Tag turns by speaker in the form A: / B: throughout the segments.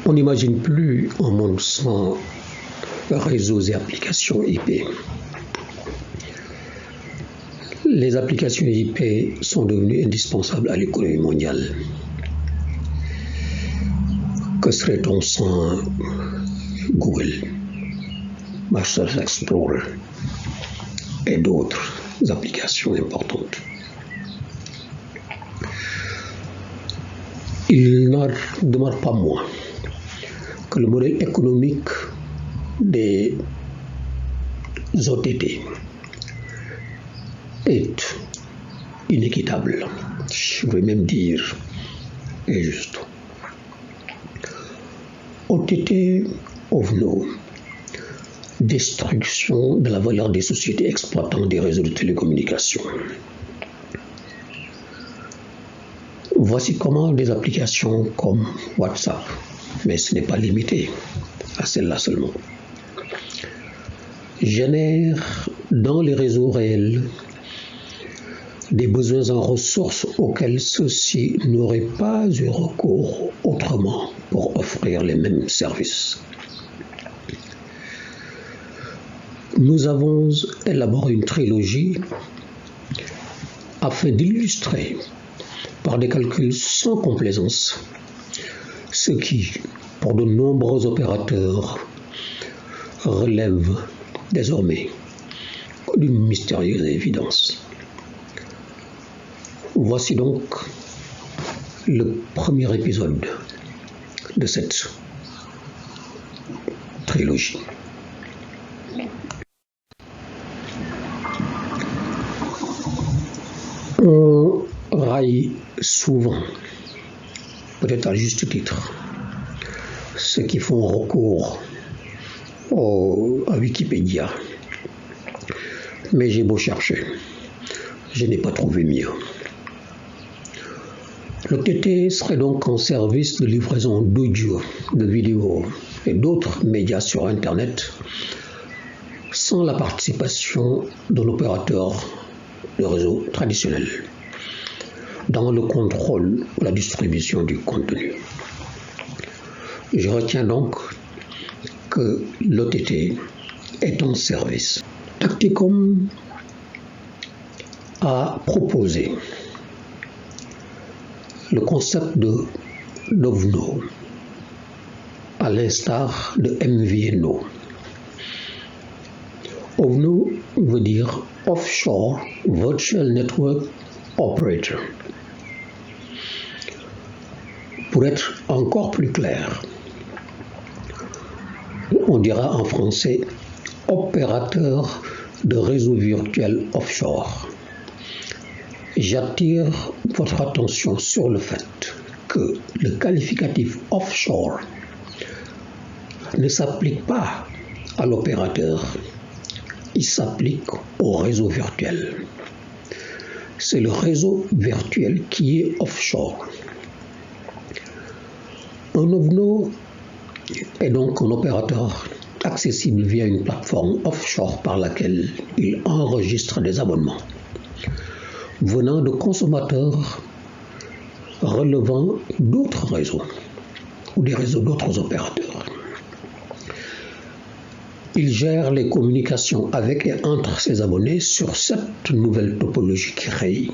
A: On n'imagine plus un monde sans réseaux et applications IP. Les applications IP sont devenues indispensables à l'économie mondiale. Que serait-on sans Google, Microsoft Explorer et d'autres applications importantes? Il n'en demeure pas moins que le modèle économique des OTT est inéquitable, je vais même dire injuste. OTT OVNO, destruction de la valeur des sociétés exploitant des réseaux de télécommunications. Voici comment des applications comme WhatsApp, mais ce n'est pas limité à celle-là seulement, génèrent dans les réseaux réels des besoins en ressources auxquels ceux-ci n'auraient pas eu recours autrement pour offrir les mêmes services. Nous avons élaboré une trilogie afin d'illustrer par des calculs sans complaisance ce qui, pour de nombreux opérateurs, relève désormais d'une mystérieuse évidence. Voici donc le premier épisode de cette trilogie. On raille souvent, peut-être à juste titre, ceux qui font recours à Wikipédia. Mais j'ai beau chercher, je n'ai pas trouvé mieux. L'OTT serait donc en service de livraison d'audio, de vidéos et d'autres médias sur Internet sans la participation d'un opérateur de réseau traditionnel dans le contrôle ou la distribution du contenu. Je retiens donc que l'OTT est en service. Tacticom a proposé le concept d'OVNO, à l'instar de MVNO. OVNO veut dire Offshore Virtual Network Operator. Pour être encore plus clair, on dira en français opérateur de réseau virtuel offshore. J'attire votre attention sur le fait que le qualificatif offshore ne s'applique pas à l'opérateur, il s'applique au réseau virtuel. C'est le réseau virtuel qui est offshore. Un OVNO est donc un opérateur accessible via une plateforme offshore par laquelle il enregistre des abonnements venant de consommateurs relevant d'autres réseaux ou des réseaux d'autres opérateurs. Il gère les communications avec et entre ses abonnés sur cette nouvelle topologie créée,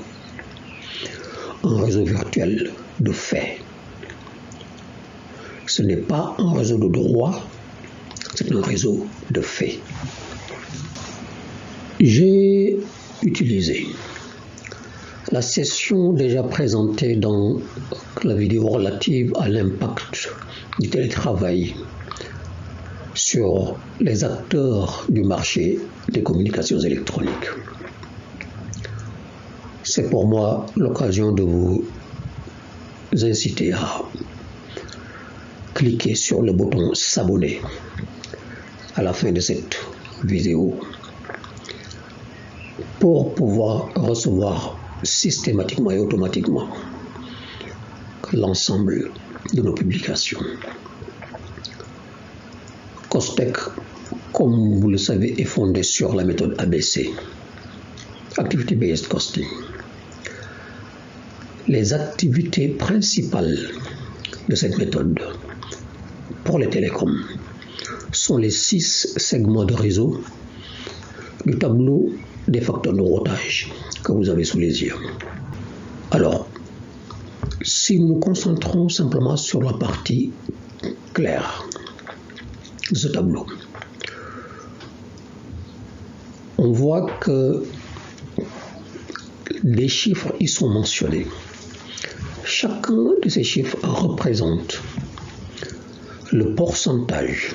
A: un réseau virtuel de fait. Ce n'est pas un réseau de droit, c'est un réseau de fait. J'ai utilisé la session déjà présentée dans la vidéo relative à l'impact du télétravail sur les acteurs du marché des communications électroniques. C'est pour moi l'occasion de vous inciter à cliquer sur le bouton s'abonner à la fin de cette vidéo pour pouvoir recevoir systématiquement et automatiquement l'ensemble de nos publications. Costech, comme vous le savez, est fondé sur la méthode ABC, Activity Based Costing. Les activités principales de cette méthode pour les télécoms sont les 6 segments de réseau du tableau des facteurs de routage que vous avez sous les yeux. Alors, si nous nous concentrons simplement sur la partie claire de ce tableau, on voit que des chiffres y sont mentionnés. Chacun de ces chiffres représente le pourcentage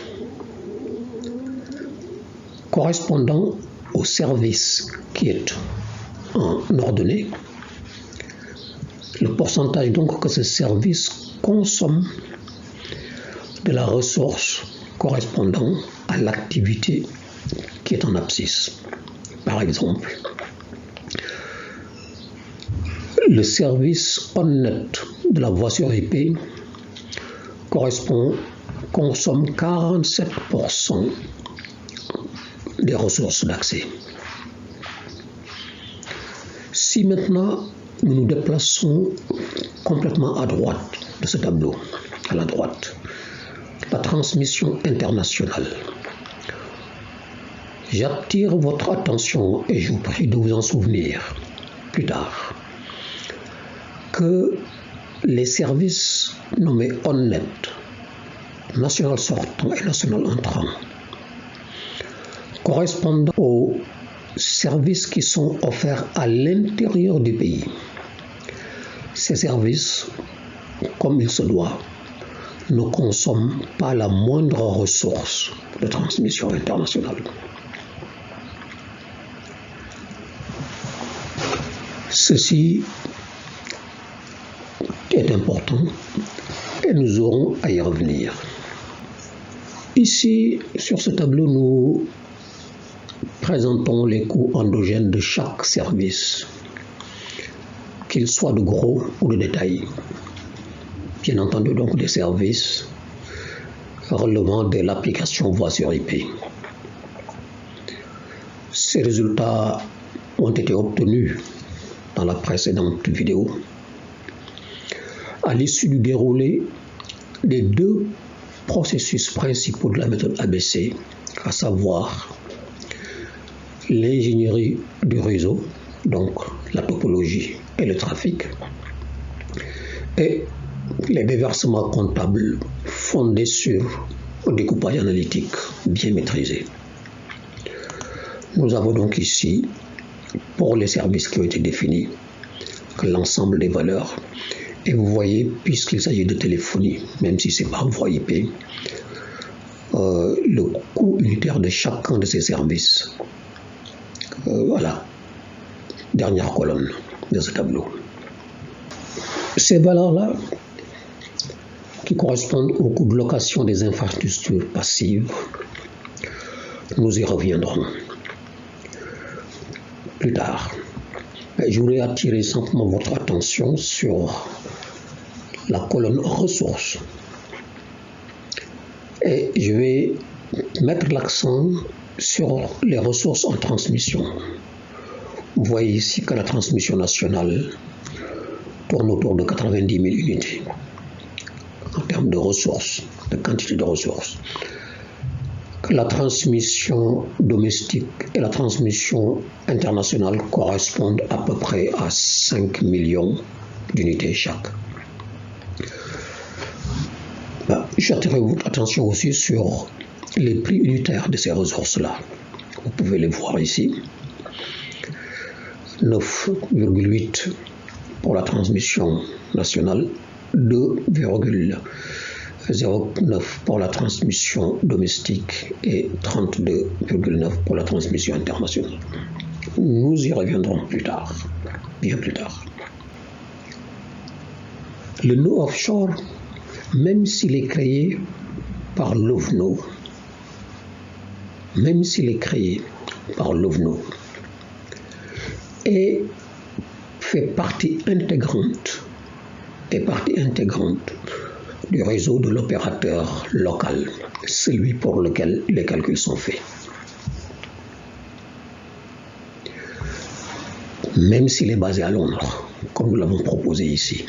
A: correspondant au service qui est en ordonnée, le pourcentage donc que ce service consomme de la ressource correspondant à l'activité qui est en abscisse. Par exemple, le service on-net de la voiture IP consomme 47% des ressources d'accès. Si maintenant nous nous déplaçons complètement à droite de ce tableau, à la droite, la transmission internationale, j'attire votre attention et je vous prie de vous en souvenir plus tard que les services nommés on-net, national sortant et national entrant, correspondent aux services qui sont offerts à l'intérieur du pays. Ces services, comme il se doit, ne consomment pas la moindre ressource de transmission internationale. Ceci est important et nous aurons à y revenir. Ici, sur ce tableau, nous présentons les coûts endogènes de chaque service, qu'ils soient de gros ou de détail. Bien entendu, donc des services relevant de l'application voiture IP. Ces résultats ont été obtenus dans la précédente vidéo à l'issue du déroulé des 2 processus principaux de la méthode ABC, à savoir l'ingénierie du réseau, donc la topologie et le trafic, et les déversements comptables fondés sur un découpage analytique bien maîtrisé. Nous avons donc ici, pour les services qui ont été définis, l'ensemble des valeurs. Et vous voyez, puisqu'il s'agit de téléphonie, même si c'est par voie IP, le coût unitaire de chacun de ces services. Voilà, dernière colonne de ce tableau. Ces valeurs-là, qui correspondent au coût de location des infrastructures passives, nous y reviendrons plus tard. Je voulais attirer simplement votre attention sur la colonne ressources. Et je vais mettre l'accent sur les ressources en transmission. Vous voyez ici que la transmission nationale tourne autour de 90 000 unités en termes de ressources, de quantité de ressources. Que la transmission domestique et la transmission internationale correspondent à peu près à 5 millions d'unités chaque. J'attire votre attention aussi sur les prix unitaires de ces ressources-là. Vous pouvez les voir ici. 9,8 pour la transmission nationale, 2,09 pour la transmission domestique et 32,9 pour la transmission internationale. Nous y reviendrons plus tard, bien plus tard. Le nœud offshore, même s'il est créé par l'OVNO, et fait partie intégrante du réseau de l'opérateur local, celui pour lequel les calculs sont faits. Même s'il est basé à Londres, comme nous l'avons proposé ici.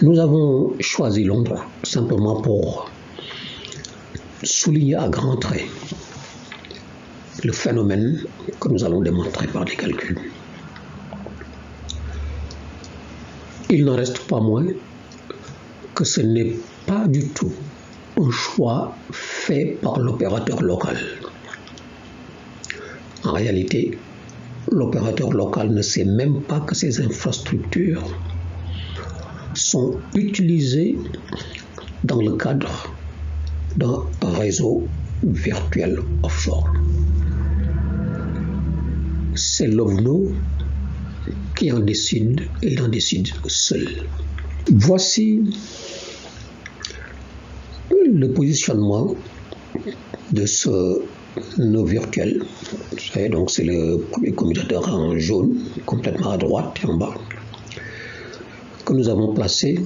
A: Nous avons choisi Londres simplement pour souligner à grands traits le phénomène que nous allons démontrer par des calculs. Il n'en reste pas moins que ce n'est pas du tout un choix fait par l'opérateur local. En réalité, l'opérateur local ne sait même pas que ces infrastructures sont utilisées dans le cadre d'un réseau virtuel offshore. C'est l'OVNO qui en décide et il en décide seul. Voici le positionnement de ce nœud virtuel. Vous savez, donc c'est le premier commutateur en jaune, complètement à droite et en bas, que nous avons placé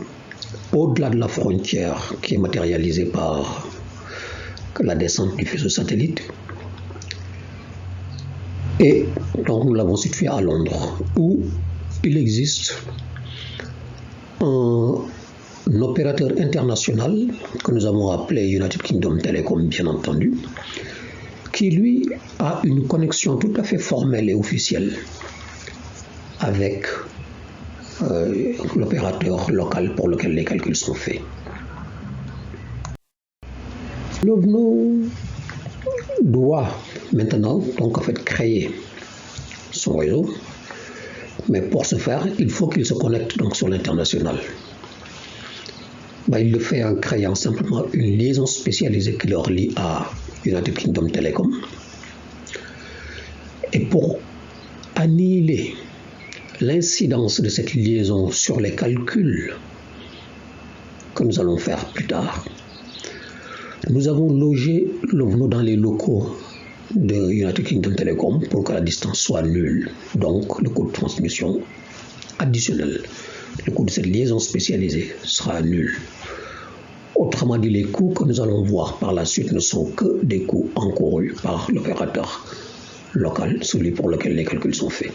A: au-delà de la frontière qui est matérialisée par la descente du faisceau satellite. Et donc nous l'avons situé à Londres, où il existe un opérateur international que nous avons appelé United Kingdom Telecom, bien entendu, qui lui a une connexion tout à fait formelle et officielle avec l'opérateur local pour lequel les calculs sont faits. L'OVNO doit maintenant donc en fait créer son réseau, mais pour ce faire, il faut qu'il se connecte donc sur l'international. Il le fait en créant simplement une liaison spécialisée qui le relie à United Kingdom Telecom. Et pour annihiler l'incidence de cette liaison sur les calculs que nous allons faire plus tard, nous avons logé l'OVNO dans les locaux de United Kingdom Telecom pour que la distance soit nulle. Donc le coût de transmission additionnel, le coût de cette liaison spécialisée sera nul. Autrement dit, les coûts que nous allons voir par la suite ne sont que des coûts encourus par l'opérateur local, celui pour lequel les calculs sont faits.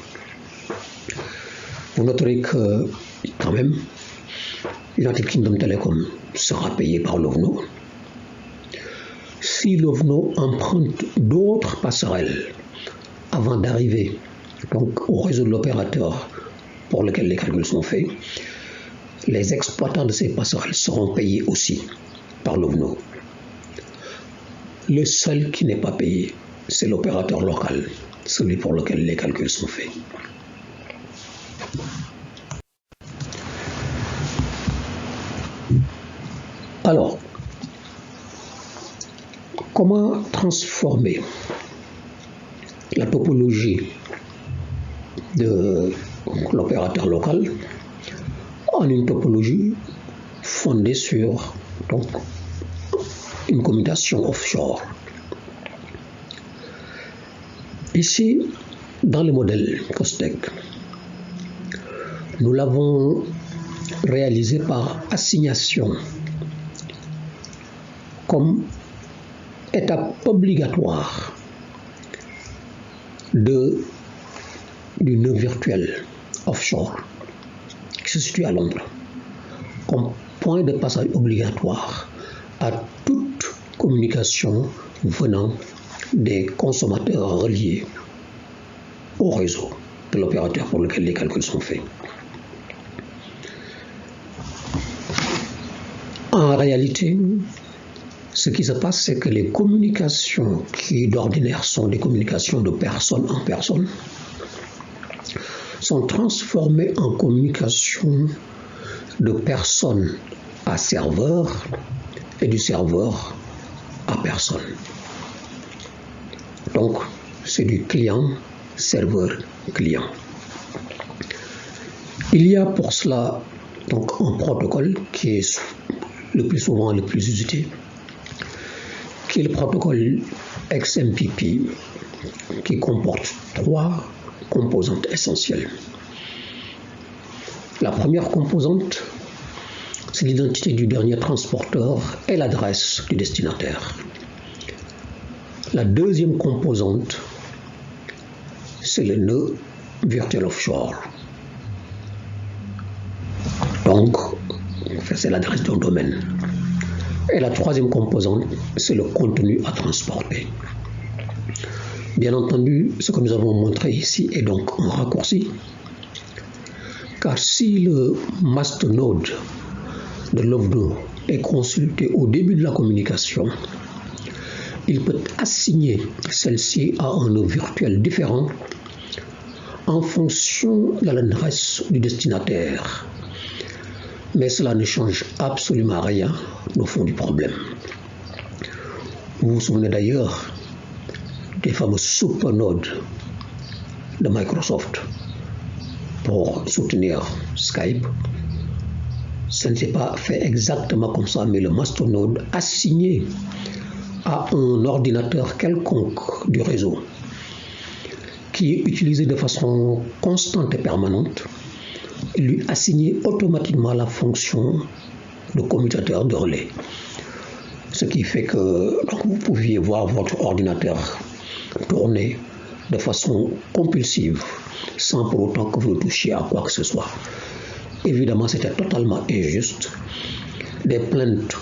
A: Vous noterez que, quand même, United Kingdom Telecom sera payé par l'OVNO. Si l'OVNO emprunte d'autres passerelles avant d'arriver donc au réseau de l'opérateur pour lequel les calculs sont faits, les exploitants de ces passerelles seront payés aussi par l'OVNO. Le seul qui n'est pas payé, c'est l'opérateur local, celui pour lequel les calculs sont faits. Alors, comment transformer la topologie de l'opérateur local en une topologie fondée sur donc, une commutation offshore? Ici, dans le modèle COSTEC, nous l'avons réalisé par assignation comme étape obligatoire du nœud virtuel offshore qui se situe à Londres, comme point de passage obligatoire à toute communication venant des consommateurs reliés au réseau de l'opérateur pour lequel les calculs sont faits. En réalité, ce qui se passe, c'est que les communications qui d'ordinaire sont des communications de personne en personne sont transformées en communications de personne à serveur et du serveur à personne. Donc, c'est du client, serveur, client. Il y a pour cela donc un protocole qui est le plus souvent le plus usité, qui est le protocole XMPP, qui comporte 3 composantes essentielles. La première composante, c'est l'identité du dernier transporteur et l'adresse du destinataire. La deuxième composante, c'est le nœud virtuel offshore. Donc, c'est l'adresse d'un domaine. Et la troisième composante, c'est le contenu à transporter. Bien entendu, ce que nous avons montré ici est donc un raccourci, car si le masternode de l'OVNO est consulté au début de la communication, il peut assigner celle-ci à un nœud virtuel différent en fonction de l'adresse du destinataire. Mais cela ne change absolument rien au fond du problème. Vous vous souvenez d'ailleurs des fameux supernodes de Microsoft pour soutenir Skype. Ça ne s'est pas fait exactement comme ça, mais le masternode assigné à un ordinateur quelconque du réseau qui est utilisé de façon constante et permanente, lui assigner automatiquement la fonction de commutateur de relais. Ce qui fait que donc, vous pouviez voir votre ordinateur tourner de façon compulsive, sans pour autant que vous ne touchiez à quoi que ce soit. Évidemment, c'était totalement injuste. Des plaintes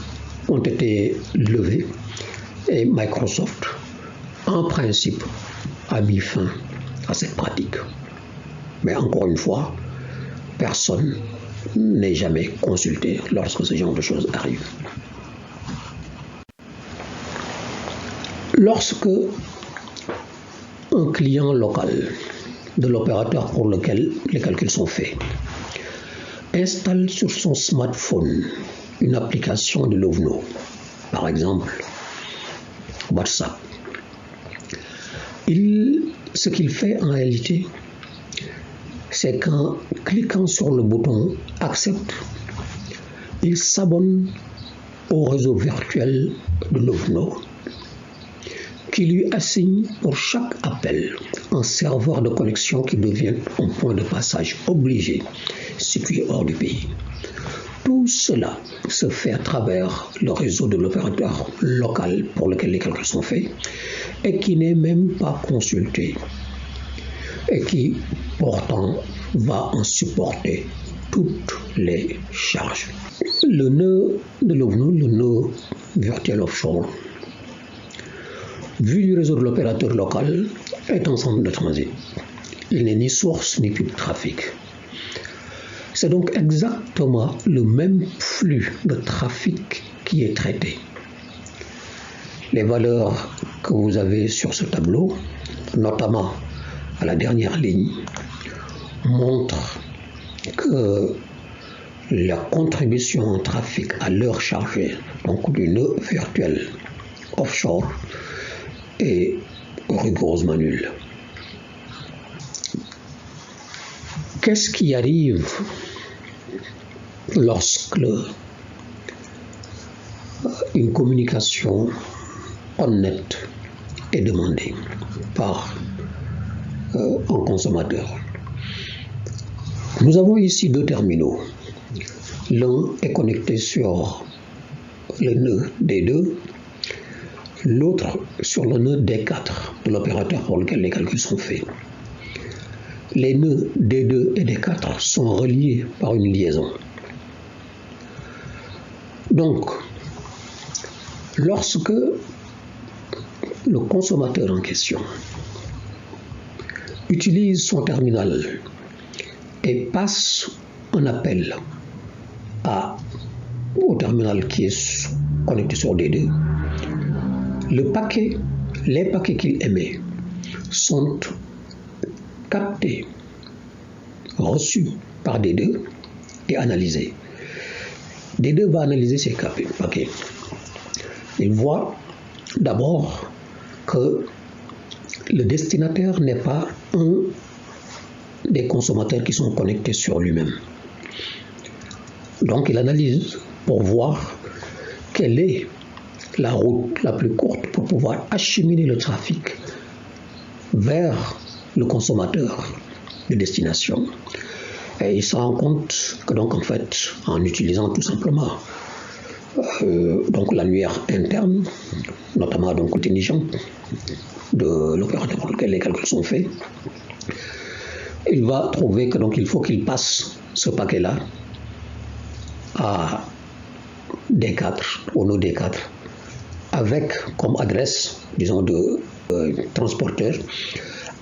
A: ont été levées et Microsoft, en principe, a mis fin à cette pratique. Mais encore une fois, personne n'est jamais consulté lorsque ce genre de choses arrive. Lorsque un client local de l'opérateur pour lequel les calculs sont faits installe sur son smartphone une application de l'OVNO, par exemple WhatsApp, ce qu'il fait en réalité, c'est qu'en cliquant sur le bouton « Accepte », il s'abonne au réseau virtuel de l'OVNO qui lui assigne pour chaque appel un serveur de connexion qui devient un point de passage obligé situé hors du pays. Tout cela se fait à travers le réseau de l'opérateur local pour lequel les calculs sont faits et qui n'est même pas consulté et qui pourtant va en supporter toutes les charges. Le nœud de l'OVNO, le nœud virtuel offshore, vu du réseau de l'opérateur local, est un centre de transit. Il n'est ni source ni puits de trafic. C'est donc exactement le même flux de trafic qui est traité. Les valeurs que vous avez sur ce tableau, notamment à la dernière ligne, montrent que la contribution en trafic à l'heure chargée, donc du nœud virtuel offshore, est rigoureusement nulle. Qu'est-ce qui arrive lorsque une communication honnête est demandée par un consommateur? Nous avons ici deux terminaux. L'un est connecté sur le nœud D2, l'autre sur le nœud D4 de l'opérateur pour lequel les calculs sont faits. Les nœuds D2 et D4 sont reliés par une liaison. Donc, lorsque le consommateur en question utilise son terminal et passe un appel au terminal qui est connecté sur D2, les paquets qu'il émet sont captés, reçus par D2 et analysés. D2 va analyser ces paquets. Il voit d'abord que le destinataire n'est pas un des consommateurs qui sont connectés sur lui-même. Donc il analyse pour voir quelle est la route la plus courte pour pouvoir acheminer le trafic vers le consommateur de destination. Et il se rend compte que donc en fait, en utilisant tout simplement donc l'annuaire interne, notamment donc intelligent de l'opérateur pour lequel les calculs sont faits, il va trouver que donc il faut qu'il passe ce paquet-là à D4 au nom D4 avec comme adresse, disons, de transporteur,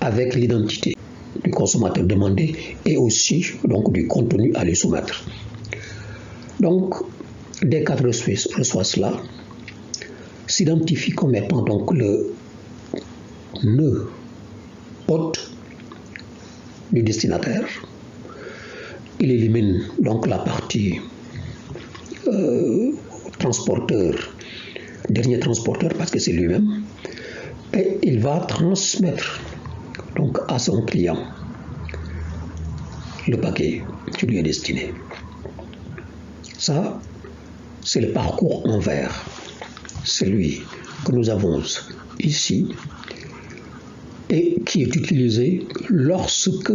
A: avec l'identité du consommateur demandé et aussi donc du contenu à lui soumettre. Donc, D4 reçoit cela, s'identifie comme étant donc le nœud hôte du destinataire. Il élimine donc la partie transporteur, dernier transporteur parce que c'est lui-même, et il va transmettre donc à son client le paquet qui lui est destiné. Ça, c'est le parcours en vert, celui que nous avons ici et qui est utilisé lorsque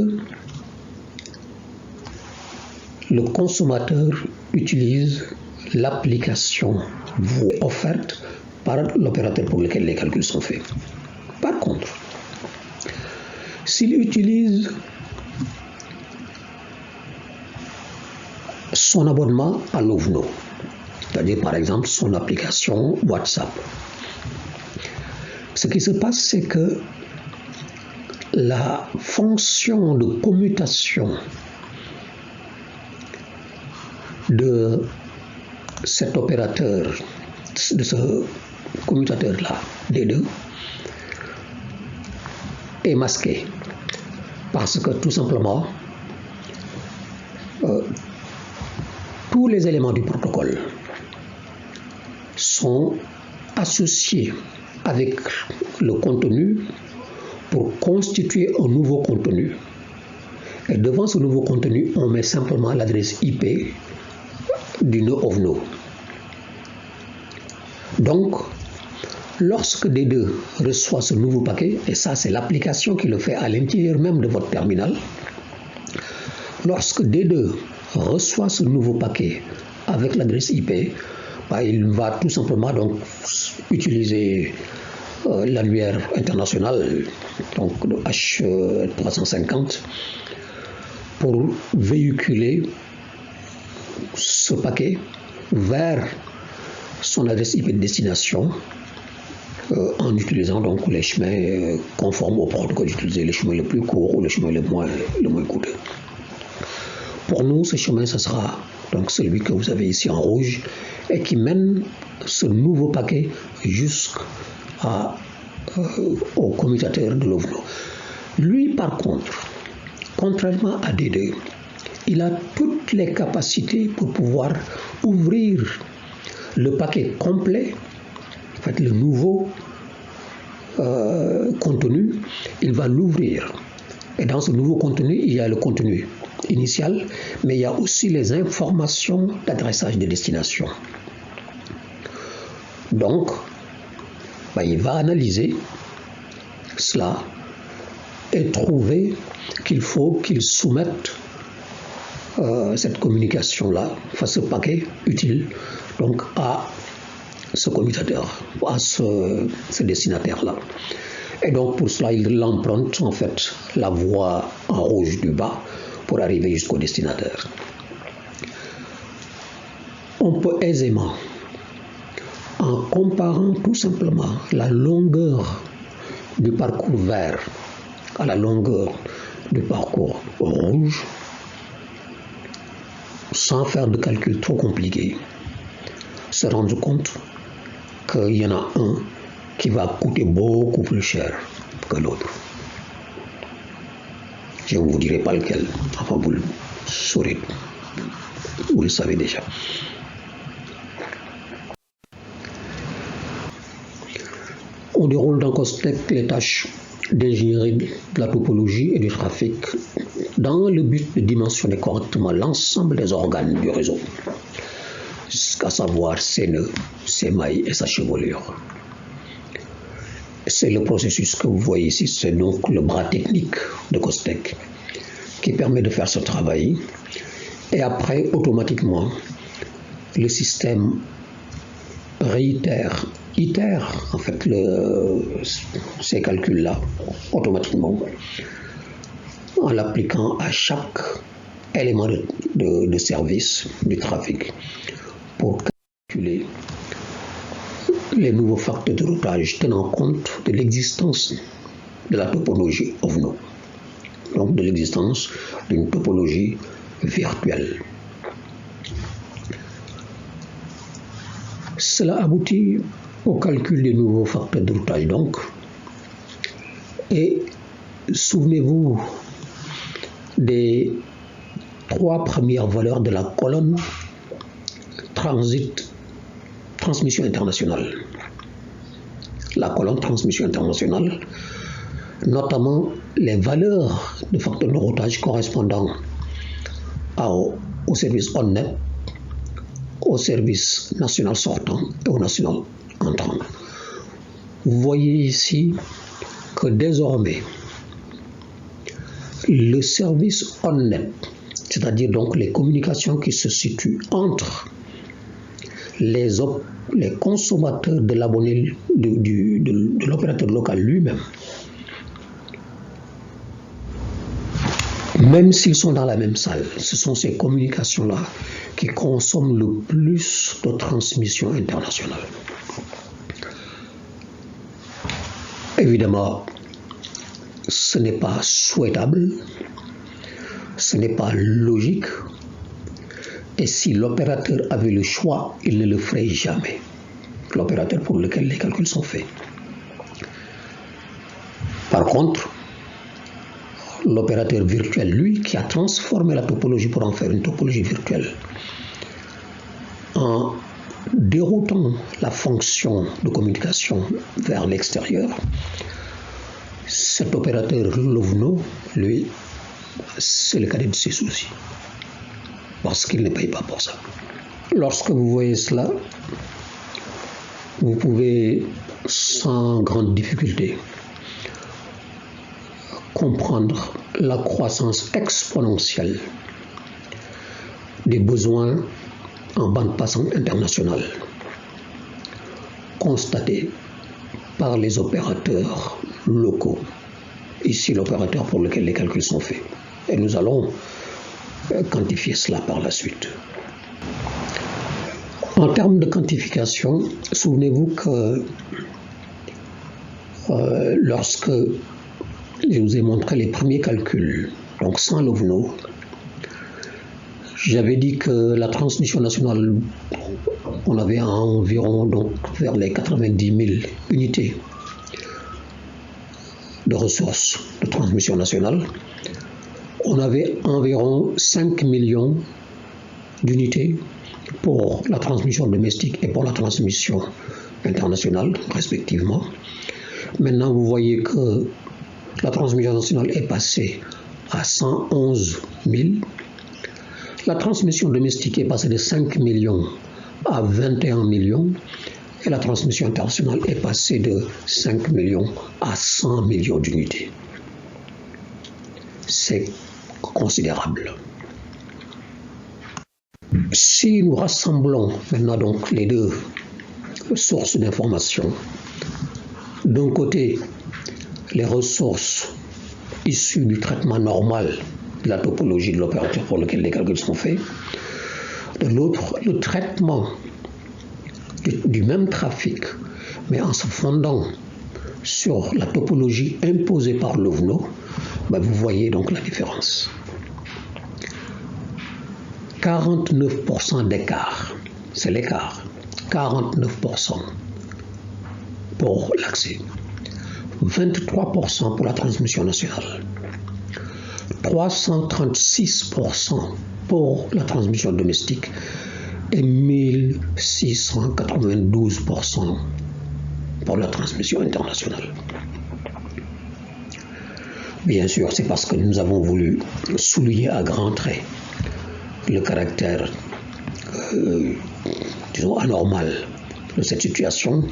A: le consommateur utilise l'application offerte par l'opérateur pour lequel les calculs sont faits. Par contre, s'il utilise son abonnement à l'OVNO, c'est-à-dire par exemple son application WhatsApp, ce qui se passe, c'est que la fonction de commutation de cet opérateur, de ce commutateur-là, D2, est masquée parce que tout simplement tous les éléments du protocole sont associés avec le contenu pour constituer un nouveau contenu. Et devant ce nouveau contenu, on met simplement l'adresse IP du nœud OVNO. Donc, lorsque D2 reçoit ce nouveau paquet, et ça c'est l'application qui le fait à l'intérieur même de votre terminal, lorsque D2 reçoit ce nouveau paquet avec l'adresse IP, il va tout simplement donc utiliser l'annuaire international, donc le H350, pour véhiculer ce paquet vers son adresse IP de destination en utilisant donc les chemins conformes au protocole, d'utiliser les chemins les plus courts ou les chemins le moins coûteux. Pour nous, ce chemin, ce sera donc celui que vous avez ici en rouge et qui mène ce nouveau paquet jusqu'au commutateur de l'OVNO. Lui, par contre, contrairement à D2, il a toutes les capacités pour pouvoir ouvrir le paquet complet, en fait le nouveau contenu, il va l'ouvrir. Et dans ce nouveau contenu, il y a le contenu initial, mais il y a aussi les informations d'adressage de destination. Donc, il va analyser cela et trouver qu'il faut qu'il soumette cette communication-là, enfin ce paquet utile, donc à ce commutateur, à ce destinataire-là. Et donc pour cela, il emprunte en fait la voie en rouge du bas pour arriver jusqu'au destinataire. On peut aisément, en comparant tout simplement la longueur du parcours vert à la longueur du parcours rouge, sans faire de calcul trop compliqué, se rendre compte qu'il y en a un qui va coûter beaucoup plus cher que l'autre. Je ne vous dirai pas lequel, enfin vous le saurez, vous le savez déjà. On déroule dans COSTEC les tâches d'ingénierie de la topologie et du trafic dans le but de dimensionner correctement l'ensemble des organes du réseau, à savoir ses nœuds, ses mailles et sa chevelure. C'est le processus que vous voyez ici, c'est donc le bras technique de COSTEC qui permet de faire ce travail. Et après, automatiquement, le système itère en fait ces calculs-là automatiquement en l'appliquant à chaque élément de service du trafic pour calculer les nouveaux facteurs de routage tenant compte de l'existence de la topologie OVNO, donc de l'existence d'une topologie virtuelle. Cela aboutit au calcul des nouveaux facteurs de routage donc, et souvenez-vous des 3 premières valeurs de la colonne transmission internationale. La colonne transmission internationale, notamment les valeurs de facteurs de routage correspondant au service ONNET, au service national sortant et au national entrant. Vous voyez ici que désormais, le service ONNET, c'est-à-dire donc les communications qui se situent entre les consommateurs de l'abonné de l'opérateur local lui-même, même s'ils sont dans la même salle, ce sont ces communications-là qui consomment le plus de transmissions internationales. Évidemment, ce n'est pas souhaitable, ce n'est pas logique, et si l'opérateur avait le choix, il ne le ferait jamais. L'opérateur pour lequel les calculs sont faits. Par contre, l'opérateur virtuel, lui, qui a transformé la topologie pour en faire une topologie virtuelle, en déroutant la fonction de communication vers l'extérieur, cet opérateur l'OVNO, lui, c'est le cadet de ses soucis, parce qu'il ne paye pas pour ça. Lorsque vous voyez cela, vous pouvez sans grande difficulté comprendre la croissance exponentielle des besoins en bande passante internationale constatés par les opérateurs locaux. Ici, l'opérateur pour lequel les calculs sont faits. Et nous allons quantifier cela par la suite. En termes de quantification, souvenez-vous que lorsque je vous ai montré les premiers calculs, donc sans l'OVNO, j'avais dit que la transmission nationale, on avait environ donc vers les 90 000 unités de ressources de transmission nationale. On avait environ 5 millions d'unités pour la transmission domestique et pour la transmission internationale, respectivement. Maintenant, vous voyez que la transmission nationale est passée à 111 000. La transmission domestique est passée de 5 millions à 21 millions. Et la transmission internationale est passée de 5 millions à 100 millions d'unités. C'est considérable. Si nous rassemblons maintenant donc les deux sources d'information, d'un côté, les ressources issues du traitement normal de la topologie de l'opérateur pour lequel les calculs sont faits, de l'autre, le traitement du même trafic, mais en se fondant sur la topologie imposée par l'OVNO, vous voyez donc la différence. 49% d'écart, c'est l'écart, 49% pour l'accès, 23% pour la transmission nationale, 336% pour la transmission domestique et 1692% pour la transmission internationale. Bien sûr, c'est parce que nous avons voulu souligner à grands traits le caractère, disons, anormal de cette situation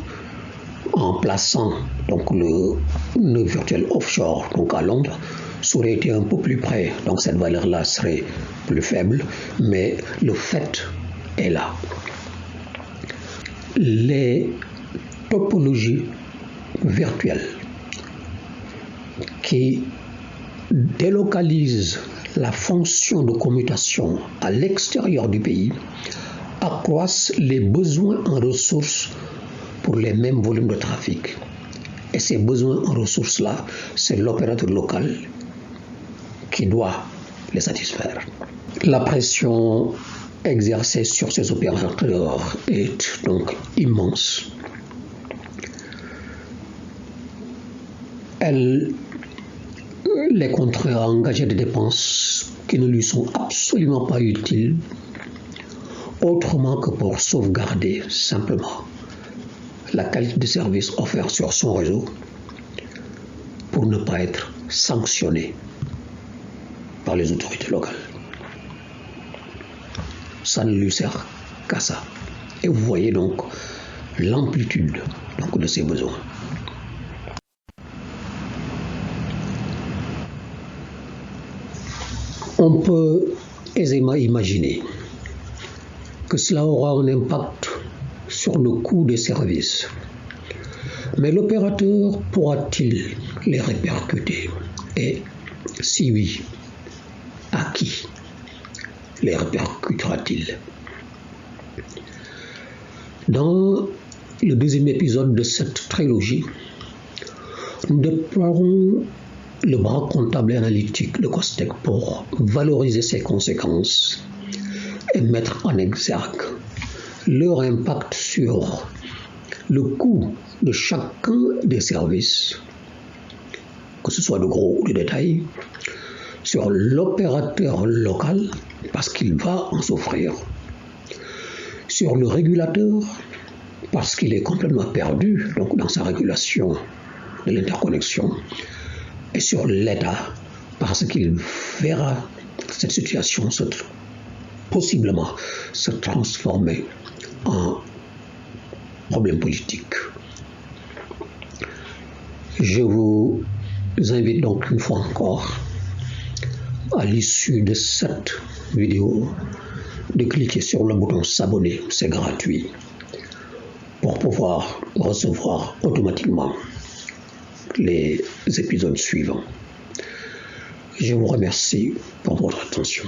A: en plaçant donc le nœud virtuel offshore, donc à Londres. Ça aurait été un peu plus près, donc cette valeur-là serait plus faible, mais le fait est là. Les topologies virtuelles qui délocalisent la fonction de commutation à l'extérieur du pays accroissent les besoins en ressources pour les mêmes volumes de trafic. Et ces besoins en ressources-là, c'est l'opérateur local qui doit les satisfaire. La pression exercée sur ces opérateurs est donc immense. Elle les contraint à engager des dépenses qui ne lui sont absolument pas utiles, autrement que pour sauvegarder simplement la qualité de service offert sur son réseau pour ne pas être sanctionné par les autorités locales. Ça ne lui sert qu'à ça. Et vous voyez donc l'amplitude de ses besoins. On peut aisément imaginer que cela aura un impact sur le coût des services. Mais l'opérateur pourra-t-il les répercuter? Et si oui, à qui les répercutera-t-il? Dans le deuxième épisode de cette trilogie, nous déploierons le bras comptable et analytique de Costec pour valoriser ses conséquences et mettre en exergue leur impact sur le coût de chacun des services, que ce soit de gros ou de détail, sur l'opérateur local, parce qu'il va en souffrir, sur le régulateur, parce qu'il est complètement perdu donc dans sa régulation de l'interconnexion, et sur l'État, parce qu'il verra cette situation possiblement se transformer en problème politique. Je vous invite donc une fois encore, à l'issue de cette vidéo, de cliquer sur le bouton s'abonner, c'est gratuit, pour pouvoir recevoir automatiquement les épisodes suivants. Je vous remercie pour votre attention.